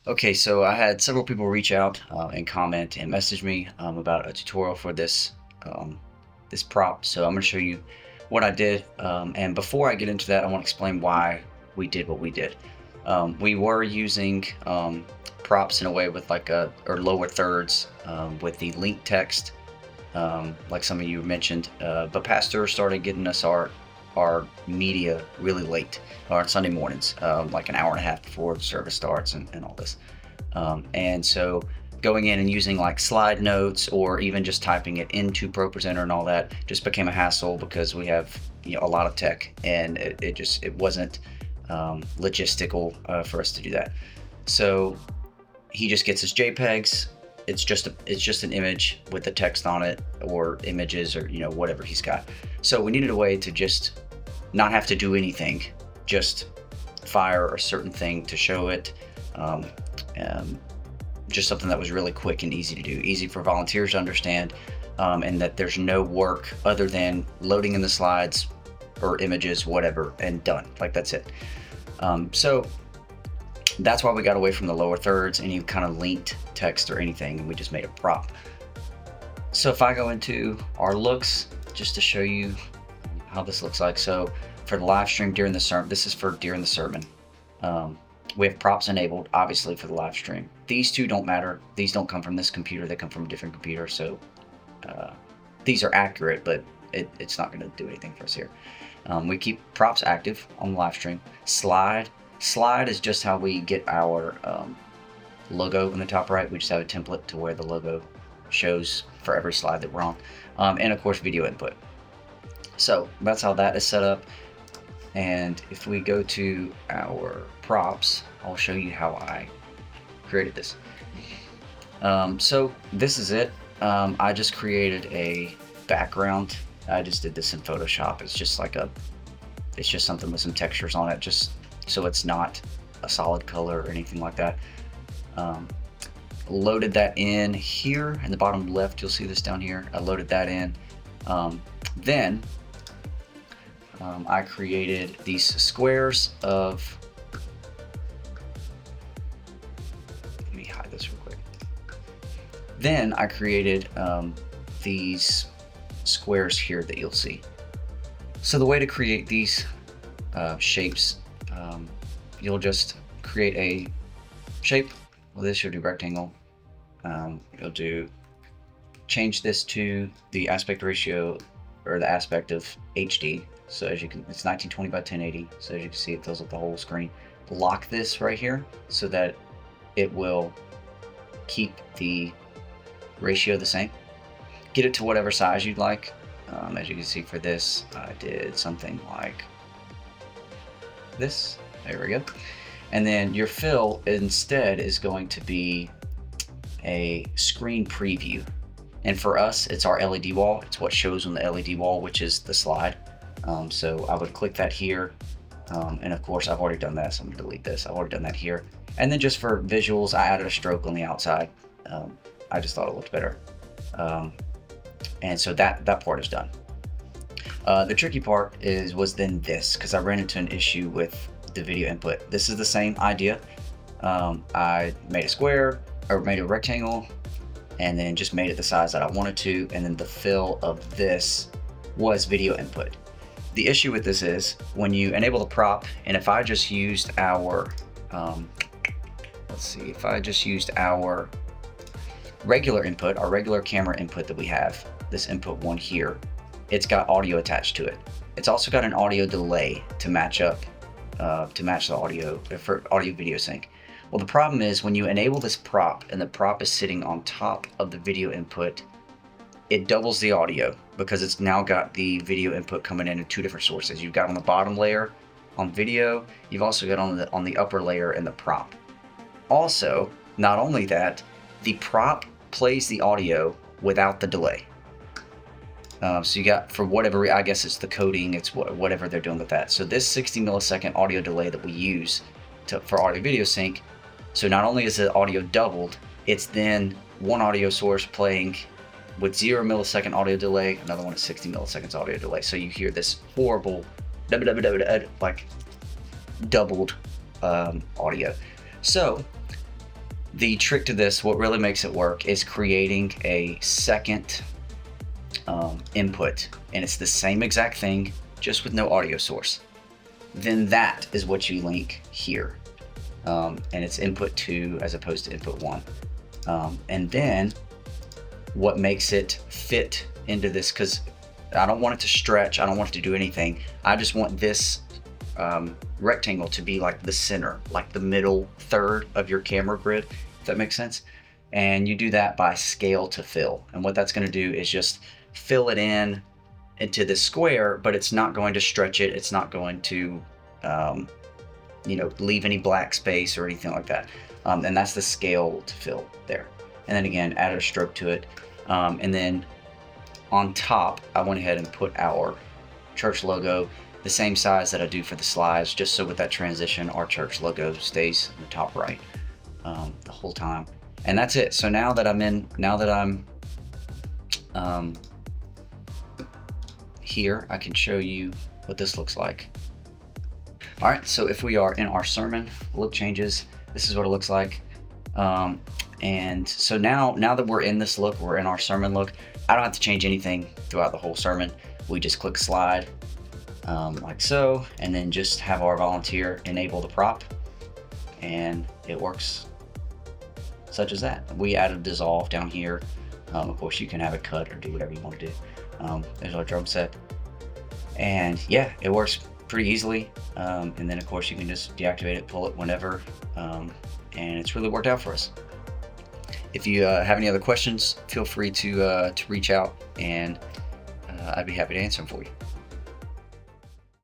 Okay, so I had several people reach out and comment and message me about a tutorial for this prop. So I'm going to show you what I did. And before I get into that, I want to explain why we did what we did. We were using props in a way with or lower thirds with the link text, like some of you mentioned. But Pastor started getting us our media really late, or on Sunday mornings, like an hour and a half before the service starts and all this. And so going in and using like slide notes or even just typing it into ProPresenter and all that just became a hassle because we have a lot of tech, and it wasn't logistical for us to do that. So he just gets his JPEGs. It's just an image with the text on it, or images, or whatever he's got. So we needed a way to just not have to do anything, just fire a certain thing to show it. Just something that was really quick and easy to do, easy for volunteers to understand, and that there's no work other than loading in the slides or images, whatever, and done. Like, that's it. So that's why we got away from the lower thirds, any kind of linked text or anything, and we just made a prop. So if I go into our looks, just to show you how this looks like. So for the live stream during the sermon, this is for during the sermon. We have props enabled, obviously, for the live stream. These two don't matter. These don't come from this computer. They come from a different computer. So these are accurate, but it's not going to do anything for us here. We keep props active on the live stream. Slide is just how we get our logo in the top right. We just have a template to where the logo shows for every slide that we're on. And of course, video input. So that's how that is set up. And if we go to our props, I'll show you how I created this. So this is it. I just created a background. I just did this in Photoshop. It's just something with some textures on it, just so it's not a solid color or anything like that. Loaded that in here in the bottom left. You'll see this down here. I loaded that in. Then I created these squares of, let me hide this real quick. Then I created these squares here that you'll see. So the way to create these shapes, you'll just create a shape. Well, this you'll do rectangle. You'll change this to the aspect ratio, or the aspect of HD. So as you can, it's 1920 by 1080. So as you can see, it fills up the whole screen. Lock this right here so that it will keep the ratio the same. Get it to whatever size you'd like. As you can see, for this, I did something like this. There we go. And then your fill instead is going to be a screen preview. And for us, it's our LED wall. It's what shows on the LED wall, which is the slide. So I would click that here. And of course, I've already done that, so I'm gonna delete this. I've already done that here. And then just for visuals, I added a stroke on the outside. I just thought it looked better. And so that part is done. The tricky part was then this, because I ran into an issue with the video input. This is the same idea. I made a square, or made a rectangle, and then just made it the size that I wanted to, and then the fill of this was video input. The issue with this is when you enable the prop, and if I just used our, if I just used our regular input, our regular camera input that we have, this input one here, it's got audio attached to it. It's also got an audio delay to match up, to match the audio, for audio video sync. Well, the problem is when you enable this prop and the prop is sitting on top of the video input, it doubles the audio because it's now got the video input coming in two different sources. You've got on the bottom layer on video, you've also got on the upper layer in the prop. Also, not only that, the prop plays the audio without the delay. So you got, for whatever, I guess it's the coding, it's whatever they're doing with that. So this 60 millisecond audio delay that we use for audio video sync, so not only is the audio doubled, it's then one audio source playing with 0 millisecond audio delay, another one at 60 milliseconds audio delay. So you hear this horrible, like doubled audio. So The trick to this, what really makes it work, is creating a second input, and it's the same exact thing, just with no audio source. Then that is what you link here, and it's input 2 as opposed to input 1. And then what makes it fit into this, because I don't want it to stretch, I don't want it to do anything, I just want this rectangle to be like the center, like the middle third of your camera grid, if that makes sense. And you do that by scale to fill, and what that's going to do is just fill it in into the square, but it's not going to stretch it, it's not going to leave any black space or anything like that. And that's the scale to fill there. And then again, add a stroke to it, and then on top I went ahead and put our church logo the same size that I do for the slides, just so with that transition our church logo stays in the top right the whole time. And that's it. So now that I'm here, I can show you what this looks like. All right, so if we are in our sermon, look changes, this is what it looks like. And so now that we're in this look, we're in our sermon look, I don't have to change anything throughout the whole sermon. We just click slide like so, and then just have our volunteer enable the prop, and it works such as that. We added dissolve down here. Of course, you can have it cut or do whatever you want to do. There's our drum set, and yeah, it works pretty easily. And then of course you can just deactivate it, pull it whenever, and it's really worked out for us. If you have any other questions, feel free to reach out, and I'd be happy to answer them for you.